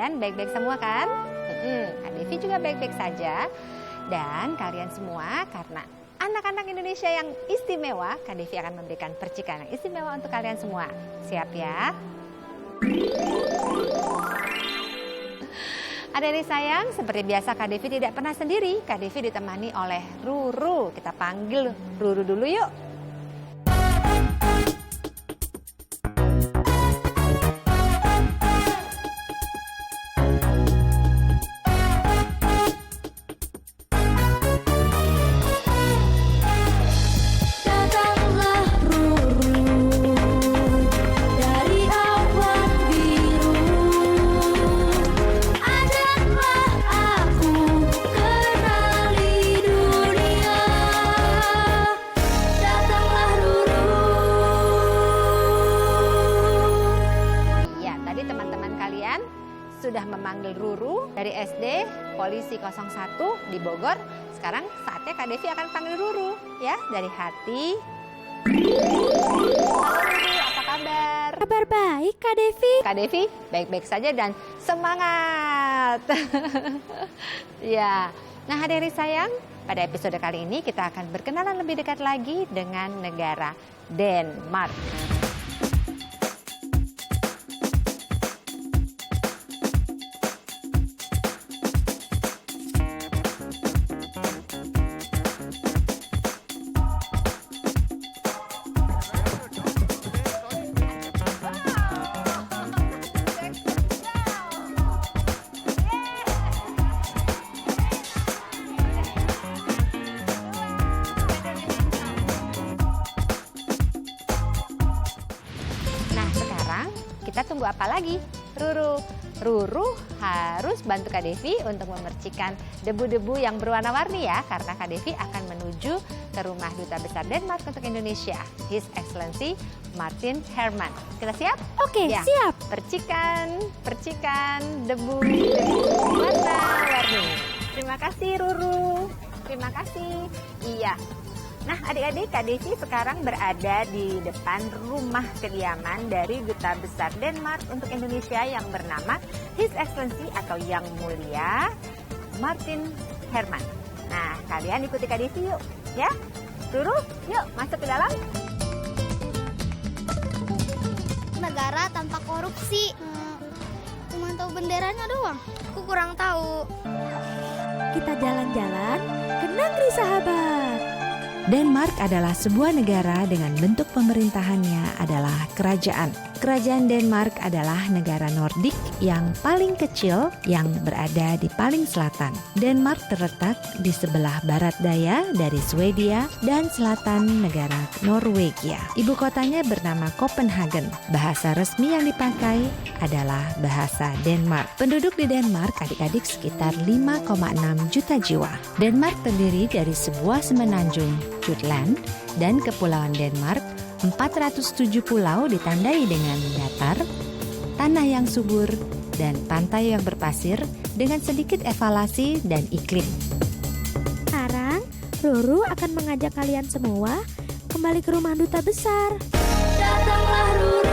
kalian baik-baik semua kan? Kak Devi juga baik-baik saja. Dan kalian semua karena anak-anak Indonesia yang istimewa, Kak Devi akan memberikan percikan yang istimewa untuk kalian semua. Siap ya? Adik-adik sayang, seperti biasa Kak Devi tidak pernah sendiri. Kak Devi ditemani oleh Ruru. Kita panggil Ruru dulu yuk. Sudah memanggil Ruru dari SD Polisi 01 di Bogor. Sekarang saatnya Kak Devi akan panggil Ruru ya, dari hati. Halo Ruru, apa kabar? Kabar baik Kak Devi. Kak Devi baik-baik saja dan semangat. Ya, nah adik-adik sayang, pada episode kali ini kita akan berkenalan lebih dekat lagi dengan negara Denmark. Kita tunggu apa lagi? Ruru harus bantu Kak Devi untuk memercikan debu-debu yang berwarna-warni ya, karena Kak Devi akan menuju ke rumah Duta Besar Denmark untuk Indonesia, His Excellency Martin Herman. Kita siap? Oke, ya. Siap. Percikan debu warna-warni. Terima kasih Ruru. Terima kasih. Iya. Nah adik-adik, Kak Devi sekarang berada di depan rumah kediaman dari Duta Besar Denmark untuk Indonesia yang bernama His Excellency atau Yang Mulia Martin Herman. Nah kalian ikuti Kak Devi yuk ya. Ruru, yuk masuk ke dalam. Negara tanpa korupsi. Cuma tahu benderanya doang. Aku kurang tahu. Kita jalan-jalan ke negeri sahabat. Denmark adalah sebuah negara dengan bentuk pemerintahannya adalah kerajaan. Kerajaan Denmark adalah negara Nordik yang paling kecil yang berada di paling selatan. Denmark terletak di sebelah barat daya dari Swedia dan selatan negara Norwegia. Ibu kotanya bernama Copenhagen. Bahasa resmi yang dipakai adalah bahasa Denmark. Penduduk di Denmark adik-adik sekitar 5,6 juta jiwa. Denmark terdiri dari sebuah semenanjung Jutland dan Kepulauan Denmark. 407 pulau ditandai dengan datar, tanah yang subur, dan pantai yang berpasir dengan sedikit evaluasi dan iklim. Sekarang, Ruru akan mengajak kalian semua kembali ke rumah Duta Besar. Datanglah Ruru.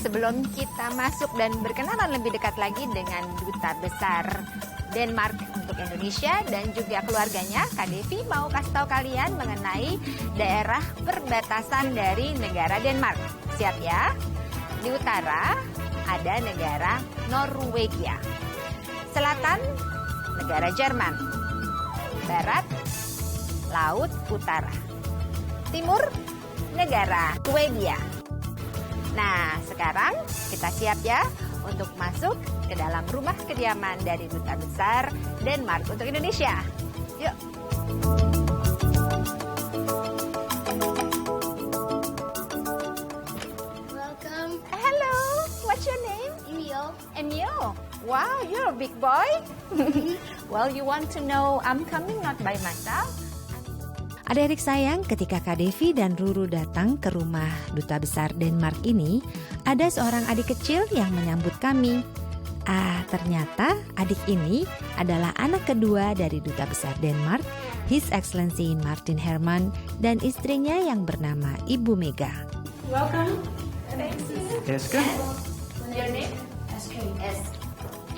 Sebelum kita masuk dan berkenalan lebih dekat lagi dengan Duta Besar Denmark untuk Indonesia dan juga keluarganya, Kak Devi mau kasih tahu kalian mengenai daerah perbatasan dari negara Denmark. Siap ya? Di utara ada negara Norwegia, selatan negara Jerman, barat Laut Utara, timur negara Swedia. Nah, sekarang kita siap ya untuk masuk ke dalam rumah kediaman dari Duta Besar Denmark untuk Indonesia. Yuk. Welcome. Hello, what's your name? Emil. Emil. Wow, you're a big boy. Well, you want to know I'm coming not by myself. Adik-adik sayang, ketika Kak Devi dan Ruru datang ke rumah Duta Besar Denmark ini, ada seorang adik kecil yang menyambut kami. Ternyata adik ini adalah anak kedua dari Duta Besar Denmark, His Excellency Martin Herman, dan istrinya yang bernama Ibu Mega. Welcome. Eske. Your name? S.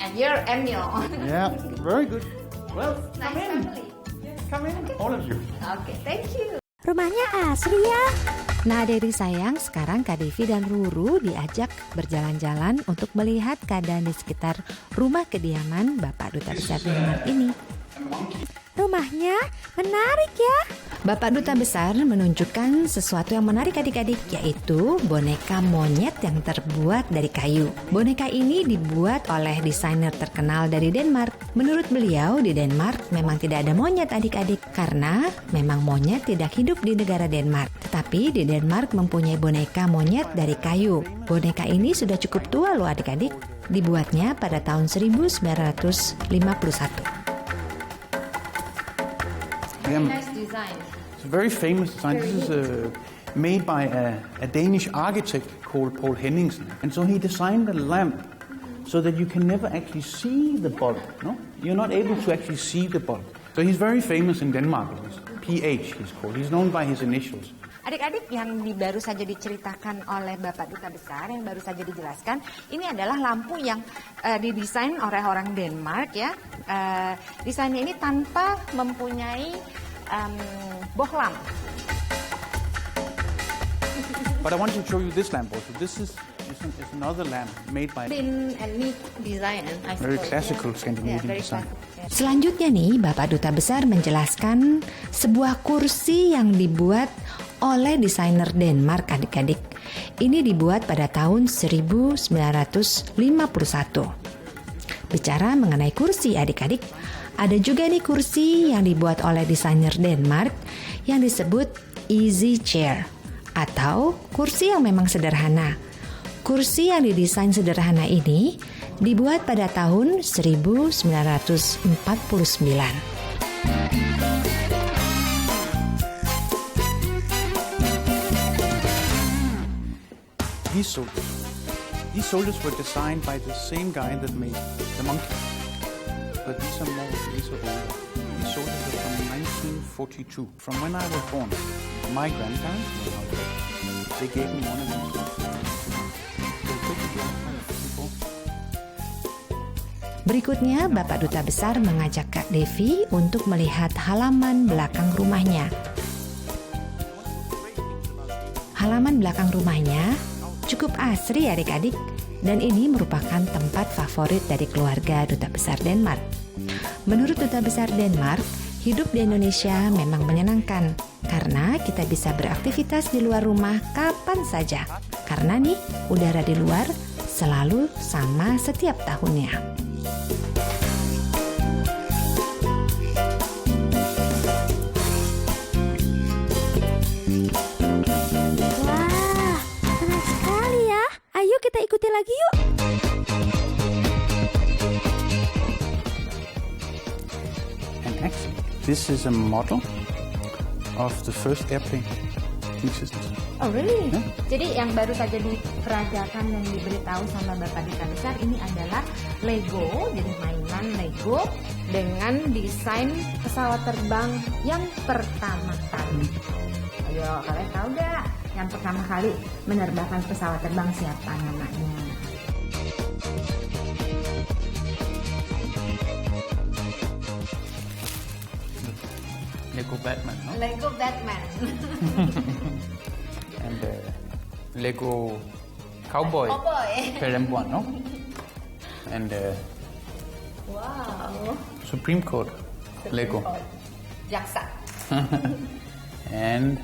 And you're Emil. Yeah, very good. Well, Nice family. come in, all of you. Okay, thank you. Rumahnya asri ya. Nah, adik sayang, sekarang Kak Devi dan Ruru diajak berjalan-jalan untuk melihat keadaan di sekitar rumah kediaman Bapak Duta Besar Denmark ini. Rumahnya menarik ya. Bapak Duta Besar menunjukkan sesuatu yang menarik adik-adik, yaitu boneka monyet yang terbuat dari kayu. Boneka ini dibuat oleh desainer terkenal dari Denmark. Menurut beliau, di Denmark memang tidak ada monyet adik-adik, karena memang monyet tidak hidup di negara Denmark. Tetapi di Denmark mempunyai boneka monyet dari kayu. Boneka ini sudah cukup tua loh adik-adik. Dibuatnya pada tahun 1951. Nice design. It's a very famous design. This is made by a Danish architect called Paul Henningsen. And so he designed a lamp so that you can never actually see the bulb. No? You're not able to actually see the bulb. So he's very famous in Denmark. PH he's called. He's known by his initials. Adik-adik, yang baru saja diceritakan oleh Bapak Duta Besar, yang baru saja dijelaskan, ini adalah lampu yang didesain oleh orang Denmark ya. Desainnya ini tanpa mempunyai bohlam. But I want to show you this lamp also. This is another lamp made by Thin and neat design, I suppose. very classical Scandinavian very design. classic. Selanjutnya nih, Bapak Duta Besar menjelaskan sebuah kursi yang dibuat oleh desainer Denmark adik-adik. Ini dibuat pada tahun 1951. Bicara mengenai kursi adik-adik, ada juga nih kursi yang dibuat oleh desainer Denmark yang disebut easy chair atau kursi yang memang sederhana. Kursi yang didesain sederhana ini dibuat pada tahun 1949. These soldiers were designed by the same guy that made the monkey. But these are older. These soldiers are from 1942. From when I was born, my grandparents were out there. They gave me one of these. Berikutnya, Bapak Duta Besar mengajak Kak Devi untuk melihat halaman belakang rumahnya. Halaman belakang rumahnya cukup asri adik-adik, dan ini merupakan tempat favorit dari keluarga Duta Besar Denmark. Menurut Duta Besar Denmark, hidup di Indonesia memang menyenangkan karena kita bisa beraktivitas di luar rumah kapan saja. Karena nih, udara di luar selalu sama setiap tahunnya. Wah, keren sekali ya. Ayo kita ikuti lagi yuk. And actually, this is a model of the first airplane in existence. Oh really? Jadi yang baru saja diperagakan dan diberitahu sama Bapak Duta Besar ini adalah Lego, jadi mainan Lego dengan desain pesawat terbang yang pertama kali. Ayo, kalian tahu gak yang pertama kali menerbangkan pesawat terbang siapa namanya? Lego Batman, no? Lego Batman. And Lego Cowboy. Cowboy. Perempuan, no? And Wow. Supreme Court. Lego. Jaksa. And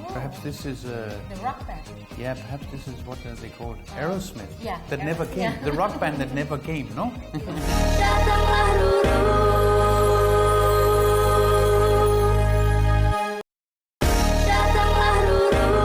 perhaps this is The Rock Band. yeah, perhaps this is what they called Aerosmith. Yeah, That never came. yeah. The rock band that never came, no? Datanglah Ruru. Datanglah Ruru.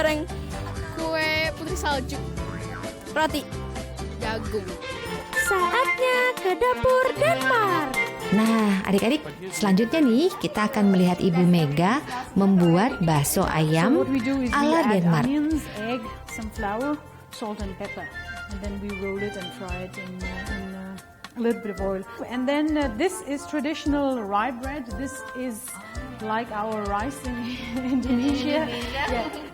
goreng. Kue putri salju. Roti. Jagung. Saatnya ke dapur Denmark. Nah, adik-adik, selanjutnya nih kita akan melihat Ibu Mega membuat bakso ayam What we do is we ala add Denmark. onions, egg, some flour, salt and pepper. And then we roll it and fry it in a little bit of oil. And then this is traditional rye bread. This is like our rice in Indonesia.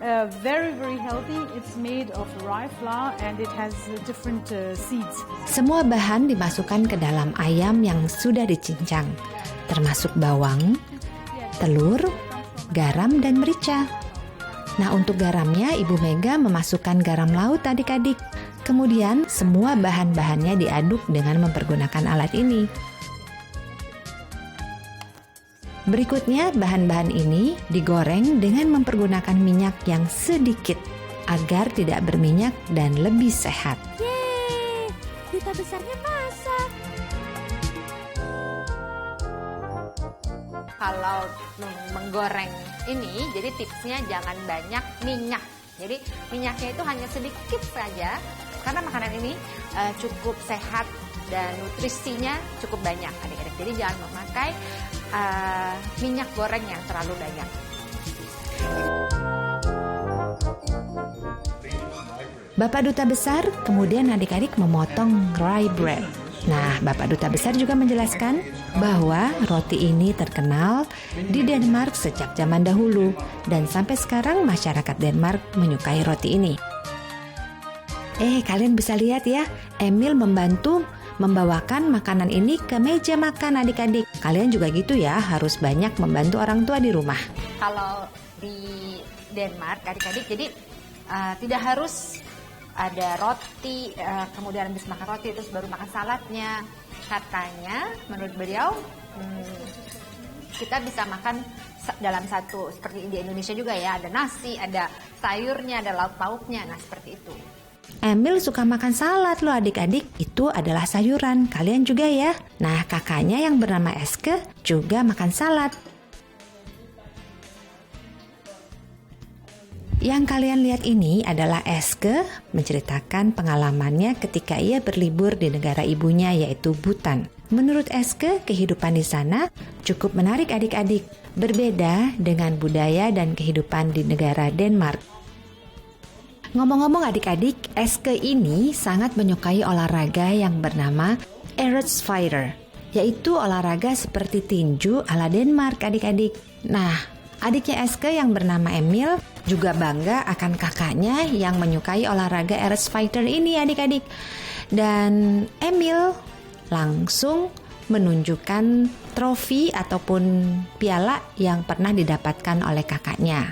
Yeah, very, very healthy. It's made of rye flour and it has different seeds. Semua bahan dimasukkan ke dalam ayam yang sudah dicincang, termasuk bawang, telur, garam, dan merica. Nah, untuk garamnya Ibu Mega memasukkan garam laut adik-adik. Kemudian semua bahan-bahannya diaduk dengan mempergunakan alat ini. Berikutnya bahan-bahan ini digoreng dengan mempergunakan minyak yang sedikit agar tidak berminyak dan lebih sehat. Yeay, duta besarnya masak. Kalau menggoreng ini, jadi tipsnya jangan banyak minyak. Jadi minyaknya itu hanya sedikit saja, karena makanan ini cukup sehat dan nutrisinya cukup banyak adik-adik. Jadi jangan memakai minyak goreng yang terlalu banyak. Bapak Duta Besar kemudian adik-adik memotong rye bread. Nah, Bapak Duta Besar juga menjelaskan bahwa roti ini terkenal di Denmark sejak zaman dahulu dan sampai sekarang masyarakat Denmark menyukai roti ini. Kalian bisa lihat ya, Emil membantu membawakan makanan ini ke meja makan adik-adik. Kalian juga gitu ya, harus banyak membantu orang tua di rumah. Kalau di Denmark adik-adik, jadi tidak harus ada roti, kemudian habis makan roti terus baru makan saladnya. Katanya menurut beliau kita bisa makan dalam satu, seperti di Indonesia juga ya, ada nasi, ada sayurnya, ada lauk pauknya. Nah, seperti itu. Emil suka makan salad loh adik-adik, itu adalah sayuran, kalian juga ya. Nah, kakaknya yang bernama Eske juga makan salad. Yang kalian lihat ini adalah Eske menceritakan pengalamannya ketika ia berlibur di negara ibunya yaitu Bhutan. Menurut Eske, kehidupan di sana cukup menarik adik-adik, berbeda dengan budaya dan kehidupan di negara Denmark. Ngomong-ngomong adik-adik, Eske ini sangat menyukai olahraga yang bernama Erettsfighter, yaitu olahraga seperti tinju ala Denmark adik-adik. Nah, adiknya Eske yang bernama Emil juga bangga akan kakaknya yang menyukai olahraga Erettsfighter ini adik-adik. Dan Emil langsung menunjukkan trofi ataupun piala yang pernah didapatkan oleh kakaknya.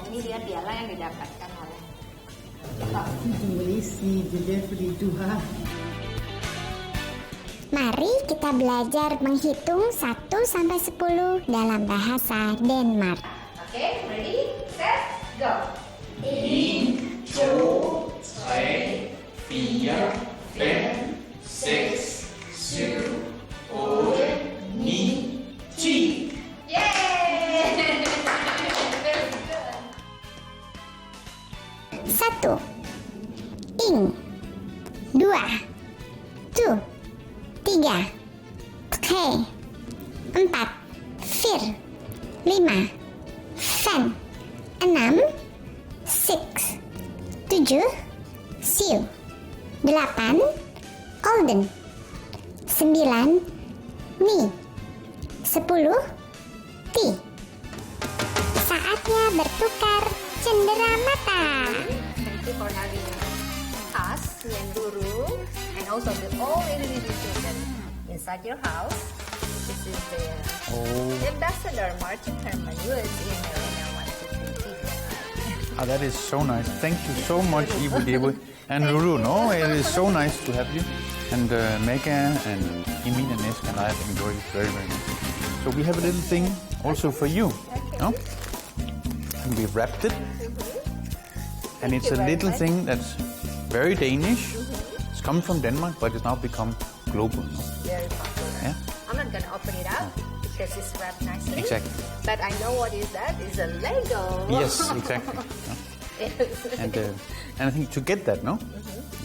Ini dia piala yang didapatkan oleh Mari kita belajar menghitung 1 sampai 10 dalam bahasa Denmark. Oke, ready, set, go. 1, 2, 3, 4, 5, 6, 7, 8, 9, 10. Yeay! 1. Ing. 2. Tu. 3. Tre. 4. Fir. 5. Fen. 6. Six. 7. Siu. 8. Olden. 9. Ni. 10. Ti. Saatnya bertukar cendera mata. Thank you for having us, Tuan Guru, and also the all Indonesian children inside your house. This is the ambassador, Martin Herman, USA, Marina 1, 2, 3. That is so nice. Thank you so much, Ibu Dewi and Ruru. No, it is so nice to have you. And Mega and Emil and Eske and I have enjoyed it very, very much. So we have a little thing also for you. No? And we wrapped it. And it's a little thing that's very Danish. It's come from Denmark, but it's now become global. No? Very popular. Yeah. I'm not gonna open it up because it's wrapped nicely. Exactly. But I know what is that. It's a Lego. Yes, exactly. Yes. And I think to get that, no,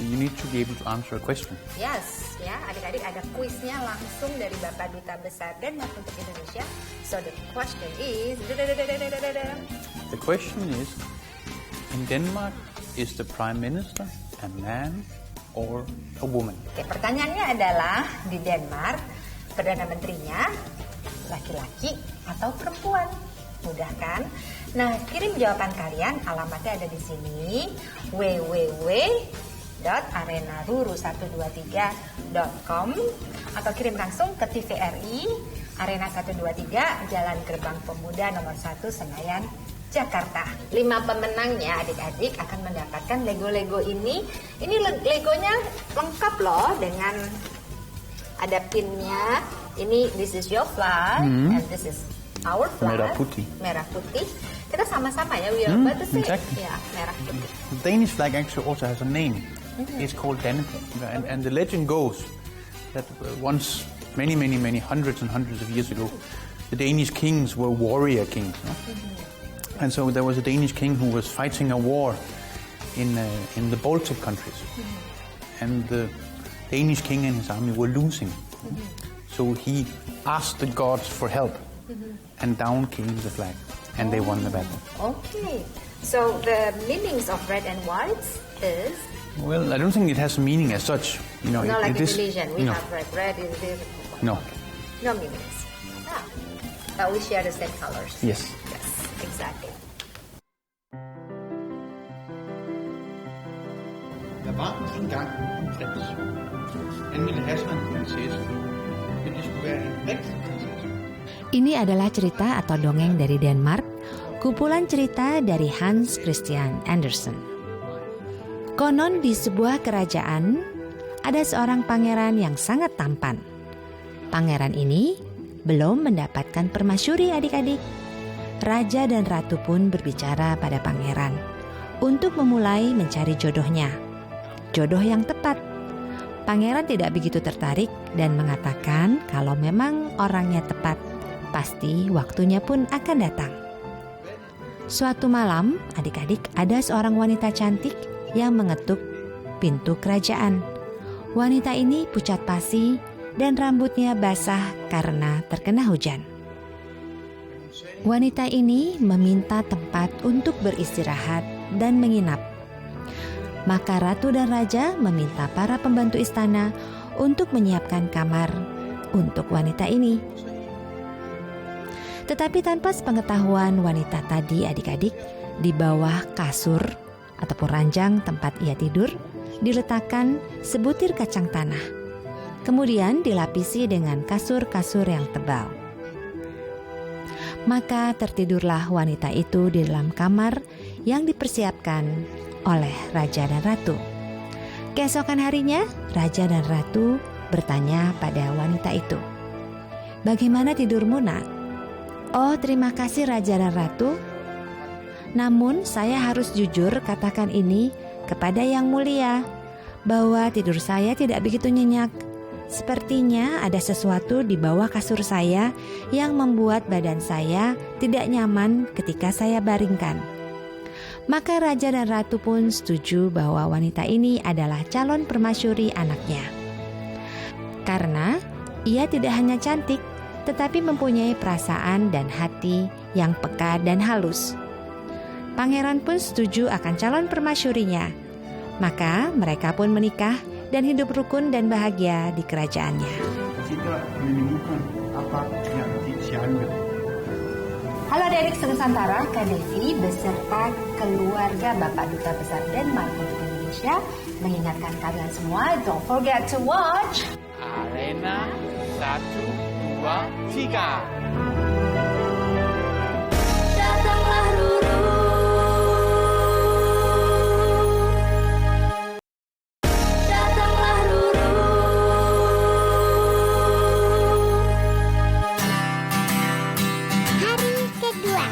you need to be able to answer a question. Yes, ya adik-adik ada kuisnya langsung dari Bapak Duta Besar Denmark untuk Indonesia. So the question is, The question is, in Denmark, is the Prime Minister a man or a woman? Oke, pertanyaannya adalah di Denmark Perdana Menterinya laki-laki atau perempuan? Mudah kan? Nah, kirim jawaban kalian, alamatnya ada di sini, www.arenaruru123.com atau kirim langsung ke TVRI Arena 123 Jalan Gerbang Pemuda nomor 1 Senayan, Jakarta. 5 pemenangnya adik-adik akan mendapatkan Lego-Lego ini. Ini Legonya lengkap loh dengan ada pinnya. Ini this is your flag and this is our flag. Merah putih. Merah putih. Kita sama-sama ya, we are about to say. Exactly. Ya, merah putih. The Danish flag actually also has a name. It's called Dannebrog. And the legend goes that once, many hundreds and hundreds of years ago, the Danish kings were warrior kings. No? And so there was a Danish king who was fighting a war in the Baltic countries. And the Danish king and his army were losing. So he asked the gods for help. And down came the flag. And they won the battle. Okay. So the meanings of red and white is? Well, I don't think it has a meaning as such. You know, No, like it is, religion. We no, have red is this. no. No meanings. Ah. But we share the same colors. Yes. Yes, exactly. Der var engang en prins. Han ville have sig en prinsesse. Men det skulle være en rigtig prinsesse. Ini adalah cerita atau dongeng dari Denmark, kumpulan cerita dari Hans Christian Andersen. Konon di sebuah kerajaan, ada seorang pangeran yang sangat tampan. Pangeran ini belum mendapatkan permasyuri adik-adik. Raja dan ratu pun berbicara pada pangeran untuk memulai mencari jodohnya. Jodoh yang tepat. Pangeran tidak begitu tertarik dan mengatakan kalau memang orangnya tepat, pasti waktunya pun akan datang. Suatu malam, adik-adik, ada seorang wanita cantik yang mengetuk pintu kerajaan. Wanita ini pucat pasi dan rambutnya basah karena terkena hujan. Wanita ini meminta tempat untuk beristirahat dan menginap. Maka ratu dan raja meminta para pembantu istana untuk menyiapkan kamar untuk wanita ini. Tetapi tanpa sepengetahuan wanita tadi adik-adik, di bawah kasur ataupun ranjang tempat ia tidur diletakkan sebutir kacang tanah. Kemudian dilapisi dengan kasur-kasur yang tebal. Maka tertidurlah wanita itu di dalam kamar yang dipersiapkan oleh raja dan ratu. Keesokan harinya, raja dan ratu bertanya pada wanita itu, "Bagaimana tidurmu, nak?" "Oh, terima kasih raja dan ratu. Namun saya harus jujur katakan ini kepada yang mulia, bahwa tidur saya tidak begitu nyenyak. Sepertinya ada sesuatu di bawah kasur saya yang membuat badan saya tidak nyaman ketika saya baringkan." Maka raja dan ratu pun setuju bahwa wanita ini adalah calon permasyuri anaknya. Karena ia tidak hanya cantik, tetapi mempunyai perasaan dan hati yang peka dan halus. Pangeran pun setuju akan calon permasyurinya. Maka mereka pun menikah dan hidup rukun dan bahagia di kerajaannya. Halo adik-adik Nusantara, Kak Devi beserta keluarga Bapak Duta Besar Denmark untuk Indonesia mengingatkan kalian semua, don't forget to watch Arena 1, 2, 3. Datanglah Ruru. Datanglah Ruru. Hari kedua.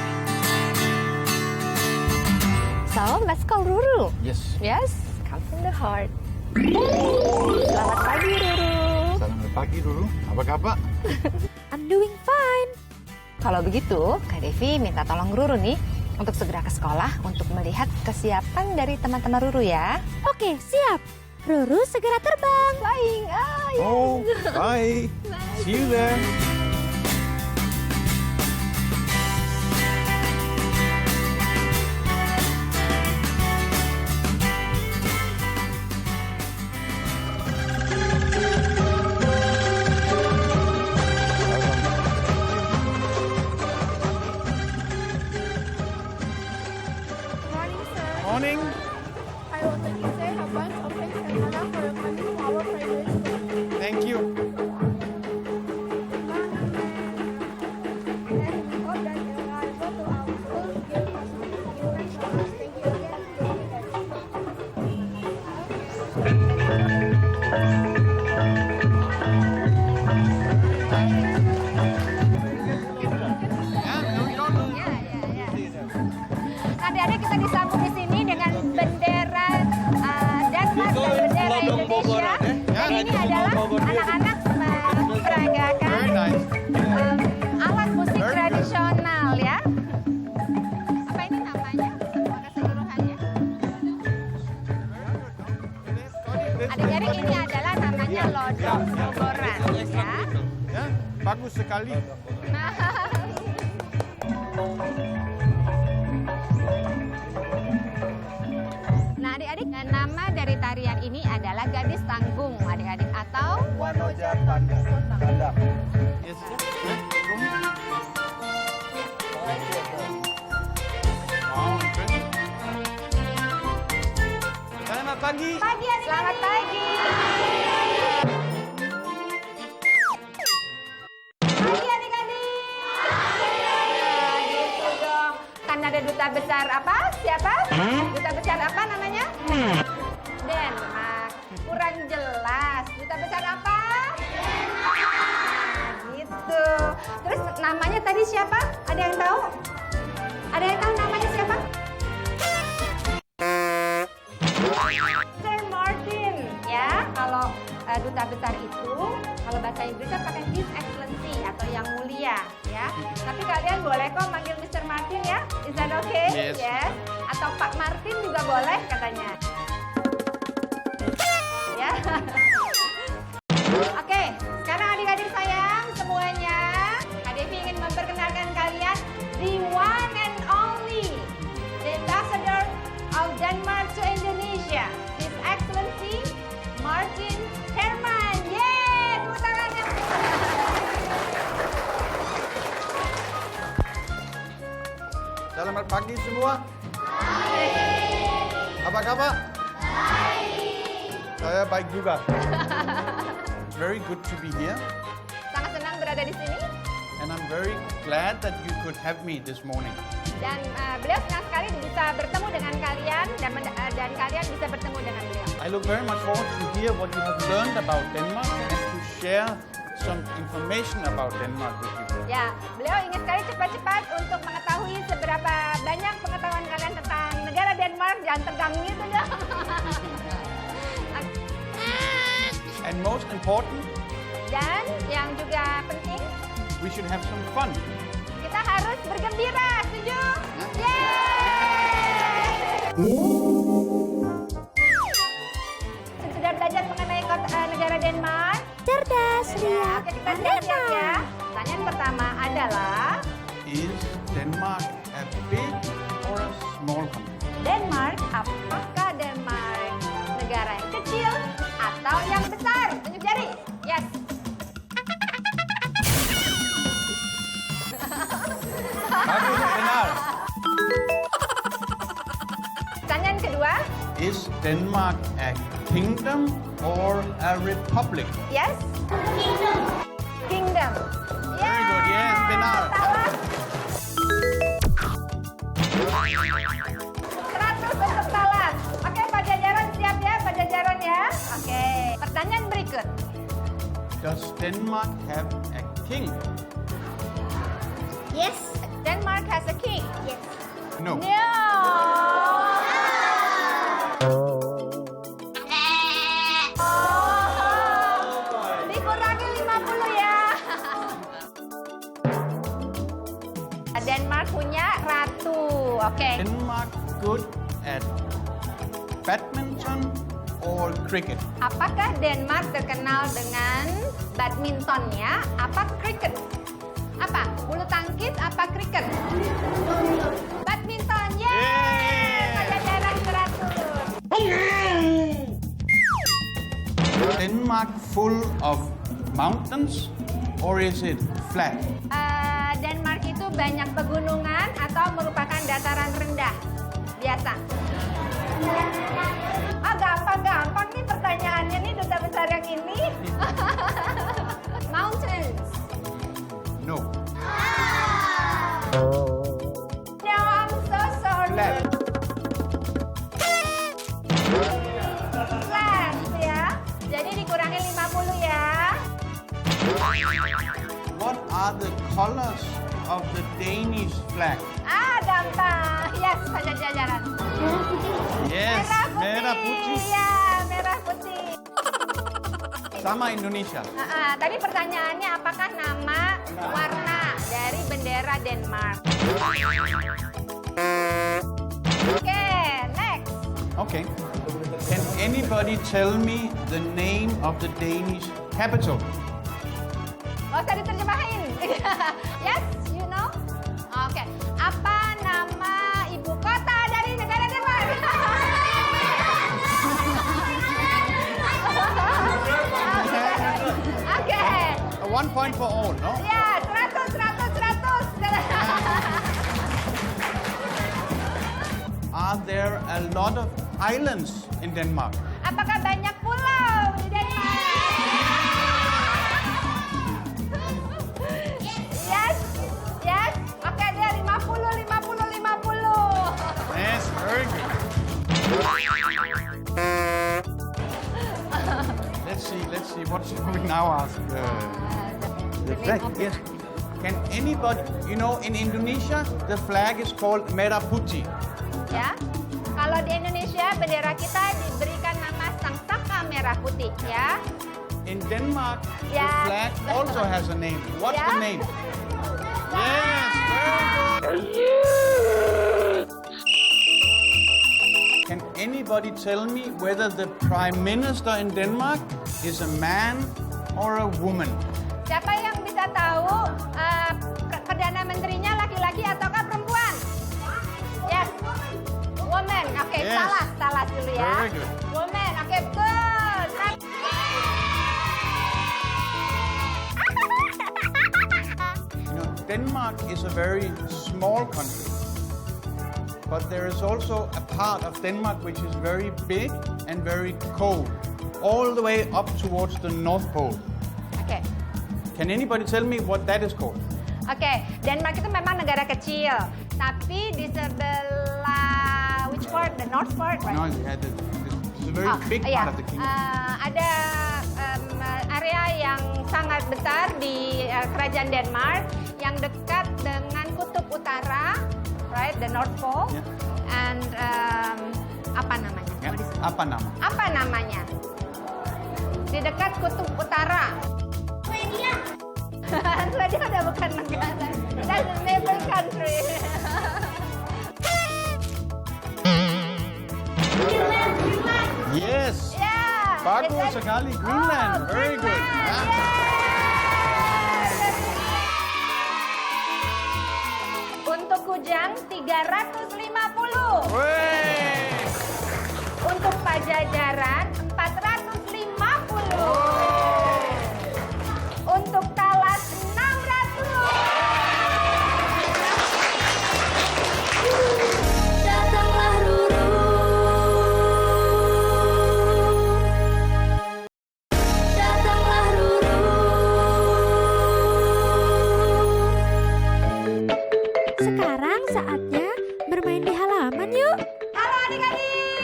So, let's call Ruru. Yes. Yes, come from the heart. Selamat pagi Ruru. Selamat pagi dulu. Apa kabar? I'm doing fine. Kalau begitu, Kak Devi minta tolong Ruru nih untuk segera ke sekolah untuk melihat kesiapan dari teman-teman Ruru ya. Oke, siap. Ruru segera terbang. Flying, ya. Oh, bye. See you there. Morning. I want to say a bunch of thanks and Hannah for your coming to our primary school. Thank you. And we hope that you are able to our school give us thank you again. Adik-adik kita disambut di sini dengan bendera Denmark dan bendera Indonesia. Dan ini adalah anak-anak memperagakan Very nice. alat musik tradisional ya. Apa ini namanya? Keseluruhannya. Adik-adik ini adalah namanya lodong soboran ya. Ya, bagus sekali. Nah, adik-adik, nama dari tarian ini adalah Gadis Tanggung, adik-adik, atau Wanoja Tanda. Yes. Selamat pagi. Pagi, adik-adik. Selamat pagi. Pagi, adik-adik. Nah, gitu dong. Kan ada duta besar apa? Siapa? Duta besar apa namanya? Denmark. Kurang jelas. Duta besar apa? Nah, gitu. Terus namanya tadi siapa? Ada yang tahu? Ada yang tahu namanya siapa? Sir Martin, ya. Kalau duta besar itu, kalau bahasa Inggrisnya pakai His Excellency atau yang mulia, ya. Tapi kalian boleh kok manggil Mr. Martin ya. Is that okay? Yes. Atau Pak Martin juga boleh katanya. Ya. Oke, sekarang adik-adik sayang semuanya, Kak Devi ingin memperkenalkan kalian the one and only, the ambassador of Denmark to Indonesia, His Excellency Martin Herman. Yeay, tepuk tangannya. Selamat pagi semua. Apa kabar? Saya baik juga. Very good to be here, Sangat senang berada di sini and I'm very glad that you could have me this morning. dan beliau senang sekali bisa bertemu dengan kalian dan kalian bisa bertemu dengan beliau. I look very much forward to hear what you have learned about Denmark and to share some information about Denmark with you. Ya, beliau ingin sekali cepat-cepat untuk mengetahui seberapa banyak pengetahuan kalian tentang negara Denmark. Jangan tegang gitu dong. And most important, Dan yang juga penting, we should have some fun. kita harus bergembira, setuju? Yeay! Sudah belajar mengenai negara Denmark? Cerdas, Ya, Ria. oke, kita siap-siap ya. Pertanyaan pertama adalah, Is Denmark a big or a small country? Denmark, apakah Denmark negara yang kecil atau yang besar? Tunjuk jari. Yes. Bagus, benar. Pertanyaan kedua, Is Denmark a kingdom or a republic? yes? Kingdom. Very good, yes, benar. Salah. 100 untuk salah. Oke, Pak Jajaran siap ya, Pak Jajaran ya. Oke, pertanyaan berikut. Does Denmark have a king? Yes. Denmark has a king. Yes. No. No. Oh, dikurangi punya ratu. Oke. Denmark good at badminton or cricket? Apakah Denmark terkenal dengan badmintonnya? Apa cricket? Apa? Bulu tangkis apa cricket? Badminton. Yeay! Pajajaran 100. Denmark full of mountains or is it flat? Denmark itu banyak pegunungan atau merupakan dataran rendah? Biasa. Gampang nih pertanyaannya nih duta besar yang ini. Mountains. No. No, I'm so sorry. Flat. Flat ya. Jadi dikurangi 50 ya. What are the colors of the Danish flag? Gampang. Yes, Pajajaran. Yes, Merah putih. Ya, merah putih. Sama Indonesia. Tadi pertanyaannya apakah nama warna dari bendera Denmark? Oke, next. Okay. Can anybody tell me the name of the Danish capital? Gak usah diterjemahin. Yes, you know? Oke. Apa nama ibu kota dari negara Denmark? Oke. 1 point for all, no? Ya, 100. Are there a lot of islands in Denmark? Apakah banyak pulau di Denmark? Yes. Oke, dia 50. Yes, very good. Let's see. What shall we now ask? The flag, yes. Can anybody, in Indonesia, the flag is called Merah Putih. Ya. Kalau di Indonesia bendera kita diberikan nama Sang Saka Merah Putih, ya. In Denmark, Yeah. the flag also has a name. What's the Yeah. name? Yes, very good. Can anybody tell me whether the Prime Minister in Denmark is a man or a woman? Siapa yang bisa tahu Perdana Menterinya laki-laki ataukah perempuan? Yes. Woman. Oke, Yes. salah dulu ya. Very good. Woman. Oke, betul. Denmark is a very small country, but there is also a part of Denmark which is very big and very cold, all the way up towards the North Pole. Oke. Can anybody tell me what that is called? Oke, Denmark itu memang negara kecil, tapi di sebelah which part? The North part, right? No, it's a very big iya. part of the kingdom. Ada area yang sangat besar di kerajaan Denmark yang dekat dengan kutub utara, right? The North Pole. Yeah. And apa namanya? Ya, Mau disebut? apa nama? Apa namanya? Di dekat kutub utara. Swedia. Swedia udah bukan negara. That's a neighbor country. Yes. Yeah. Bagus It's sekali, Greenland. Very good. Greenland. Ah. Untuk kujang 350. Wey. Untuk Pajajaran 450. Untuk Talas 600. Datanglah Ruru. Datanglah Ruru. Sekarang saatnya bermain di halaman yuk. Halo adik-adik.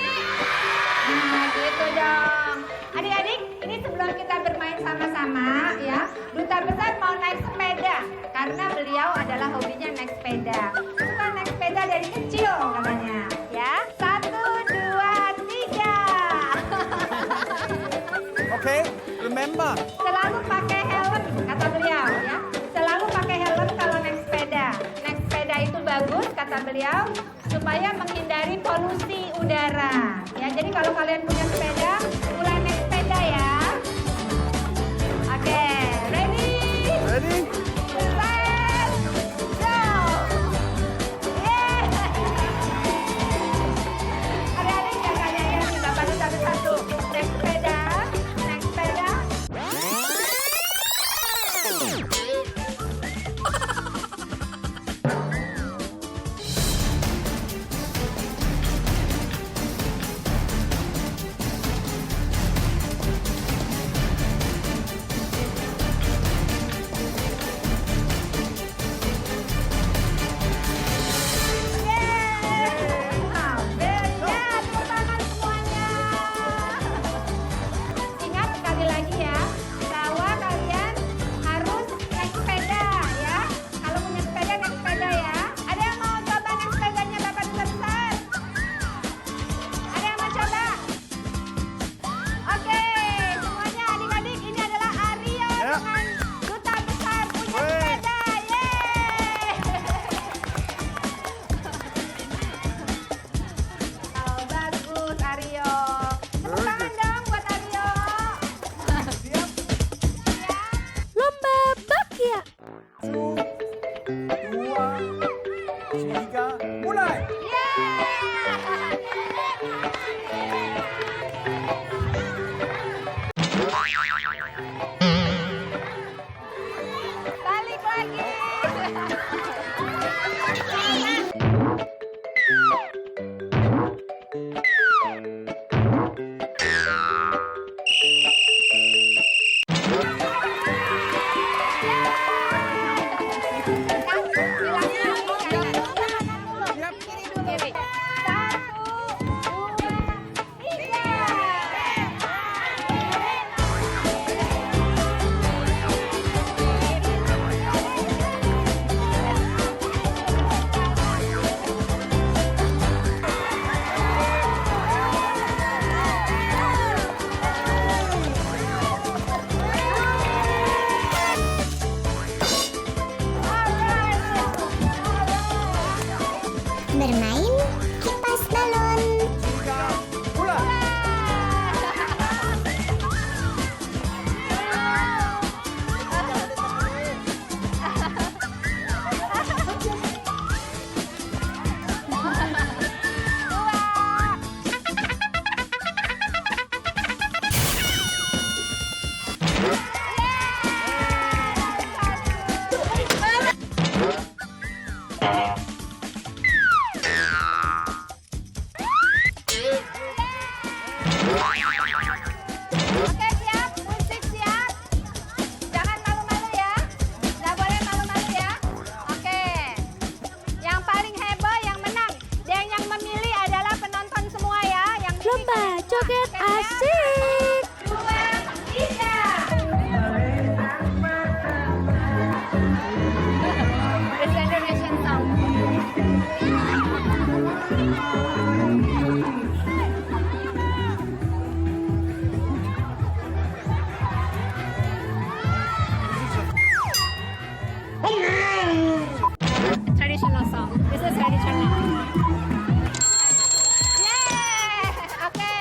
Nah gitu dong. Adik-adik, ini sebelum kita bermain sama-sama ya, Duta Besar mau naik sepeda karena beliau adalah hobinya naik sepeda. Suka naik sepeda dari kecil katanya. Ya, 1, 2, 3. Okay, remember. Selalu pakai helm kata beliau ya. Selalu pakai helm kalau naik sepeda. Naik sepeda itu bagus beliau supaya menghindari polusi udara. Ya, jadi kalau kalian punya sepeda, mulai naik sepeda ya. Oke, ready? Ready? Set, go! Yeah! Adik-adik kakaknya ya, nih Bapak Duta satu. Naik sepeda, naik sepeda. Ingat sekali lagi ya, bahwa kalian harus naik sepeda ya. Kalau punya sepeda, naik sepeda ya. Ada yang mau coba naik sepedanya Bapak Duta Besar? Ada yang mau coba? Oke, semuanya adik-adik, ini adalah Aryo dengan Duta Besar punya sepeda. Yeay! Oh, bagus Aryo. Tepuk tangan dong buat Aryo. Siap. Lomba bakya. 2, 3, mulai! Balik lagi. Kiri. 1, 2, 3. Bermain kipas balon. 3, mulai! Oke, siap, musik siap. Jangan malu-malu ya. Nggak boleh malu-malu ya. Oke. Yang paling heboh yang menang. Dan yang memilih adalah penonton semua ya. Yang milih Lomba kalian semua. joget Oke, siap? asik. 2, 3. It's Indonesian song. Traditional song. This is traditional. Yeay! Oke.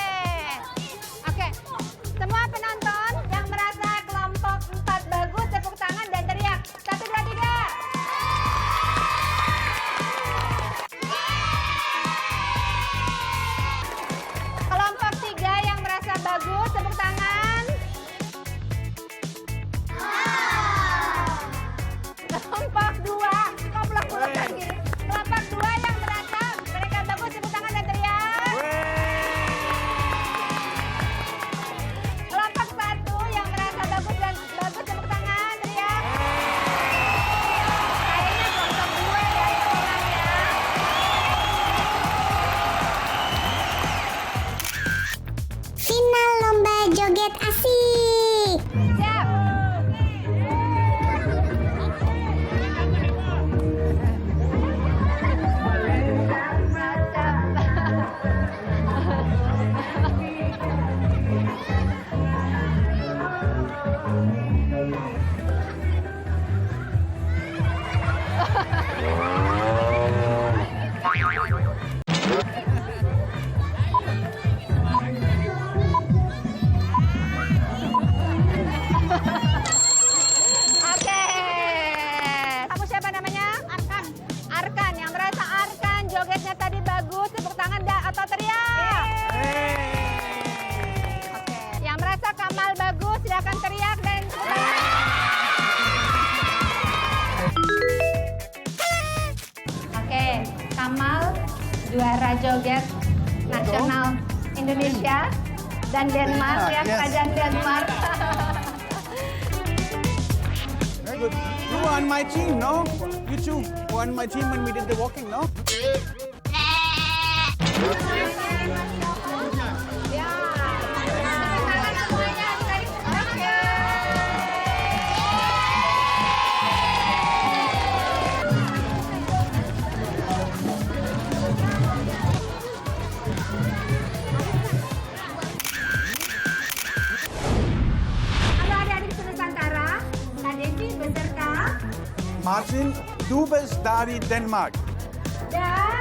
juara joget nasional Indonesia dan Denmark ya, kerajaan Denmark. Very good. You were on my team, no? You two were on my team when we did the walking, no? Martin, du bist dari Denmark. Dan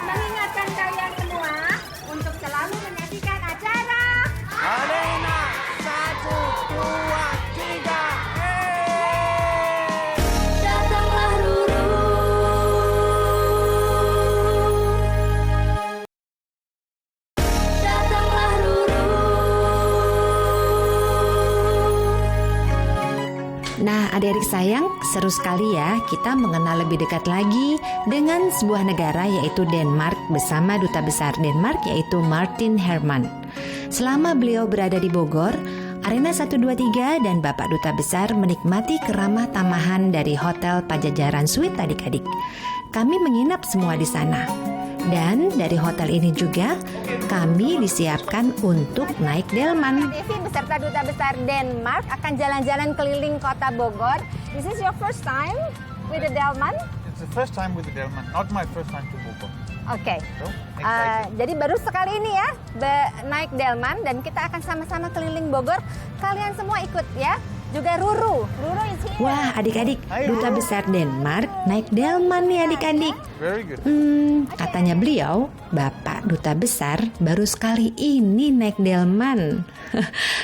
mengingatkan kalian semua untuk selalu menyaksikan acara Arena 1, 2, 3. Datanglah Ruru. Datanglah Ruru. Nah, adik-adik sayang, seru sekali ya kita mengenal lebih dekat lagi dengan sebuah negara yaitu Denmark bersama Duta Besar Denmark yaitu Martin Herman. Selama beliau berada di Bogor, Arena 123 dan Bapak Duta Besar menikmati keramah tamahan dari Hotel Pajajaran Suite adik-adik. Kami menginap semua di sana. Dan dari hotel ini juga kami disiapkan untuk naik delman. Devi beserta Duta Besar Denmark akan jalan-jalan keliling kota Bogor. This is your first time with the delman? It's the first time with the Delman, not my first time to Bogor. Oke. So, exciting. Jadi baru sekali ini ya naik delman dan kita akan sama-sama keliling Bogor. Kalian semua ikut ya. Juga Ruru is here. Wah, adik-adik, Duta Besar Denmark naik delman nih adik-adik. Very good. Katanya beliau, Bapak Duta Besar baru sekali ini naik delman.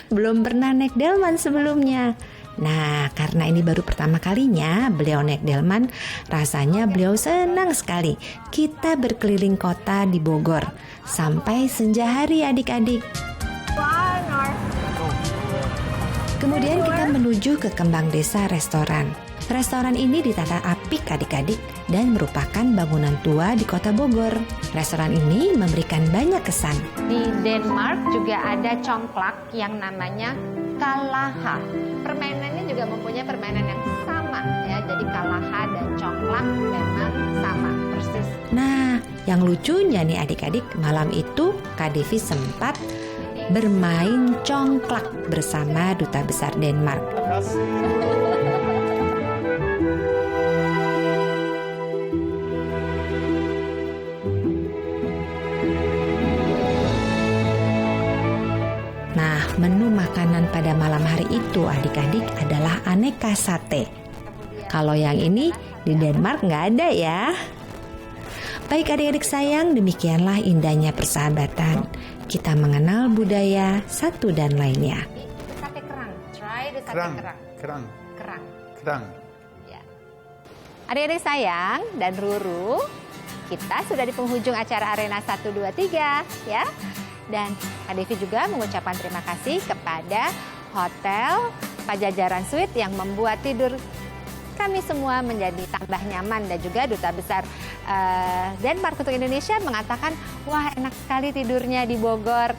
Belum pernah naik delman sebelumnya. Nah, karena ini baru pertama kalinya beliau naik delman, rasanya beliau senang sekali. Kita berkeliling kota di Bogor sampai senja hari adik-adik. Kemudian kita menuju ke Kembang Desa Restoran. Restoran ini ditata apik adik-adik dan merupakan bangunan tua di kota Bogor. Restoran ini memberikan banyak kesan. Di Denmark juga ada congklak yang namanya kalaha. Permainannya juga mempunyai permainan yang sama ya. Jadi kalaha dan congklak memang sama persis. Nah, yang lucunya nih adik-adik, malam itu Kak Devi sempat bermain congklak bersama Duta Besar Denmark. Nah, menu makanan pada malam hari itu adik-adik adalah aneka sate. Kalau yang ini di Denmark nggak ada ya. Baik adik-adik sayang, demikianlah indahnya persahabatan. Kita mengenal budaya satu dan lainnya. Sate kerang, try the sate Kerang. kerang. Kerang. Kerang. Kerang. Ya. Adik-adik sayang dan Ruru, kita sudah di penghujung acara Arena 123 ya. Dan Kak Devi juga mengucapkan terima kasih kepada Hotel Pajajaran Suite yang membuat tidur kami semua menjadi tambah nyaman, dan juga Duta Besar Denmark untuk Indonesia mengatakan, wah enak sekali tidurnya di Bogor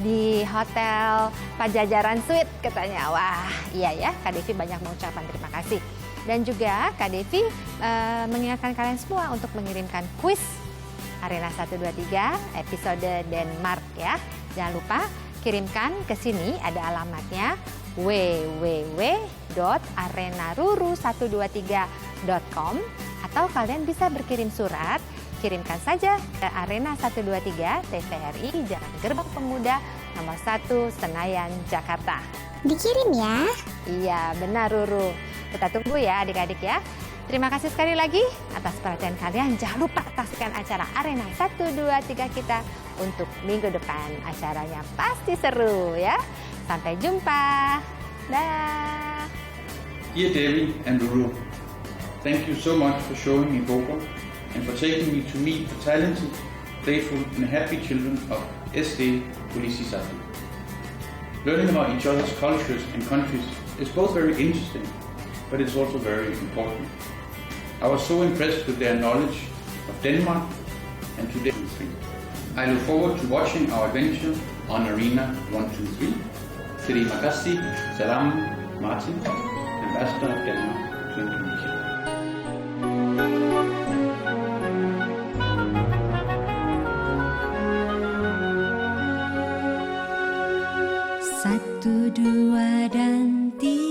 di Hotel Pajajaran Suite katanya. Wah iya ya, Kak Devi banyak mengucapkan terima kasih. Dan juga Kak Devi mengingatkan kalian semua untuk mengirimkan kuis Arena 123 episode Denmark ya. Jangan lupa kirimkan ke sini, ada alamatnya www.arenaruru123.com, atau kalian bisa berkirim surat. Kirimkan saja ke Arena 123 TVRI Jalan Gerbang Pemuda nomor 1 Senayan, Jakarta. Dikirim ya. Iya benar Ruru. Kita tunggu ya adik-adik ya. Terima kasih sekali lagi atas perhatian kalian. Jangan lupa saksikan acara Arena 123 kita untuk minggu depan. Acaranya pasti seru ya. Sampai jumpa. Dah. Dear Devi and Ruru, thank you so much for showing me Bogor and for taking me to meet the talented, playful and happy children of SD Politisatu. Learning about each other's cultures and countries is both very interesting but it's also very important. I was so impressed with their knowledge of Denmark and today. I look forward to watching our adventure on Arena 123. Terima kasih, salam, Martin, Ambassador of Denmark to Indonesia. Satu, dua, dan tiga.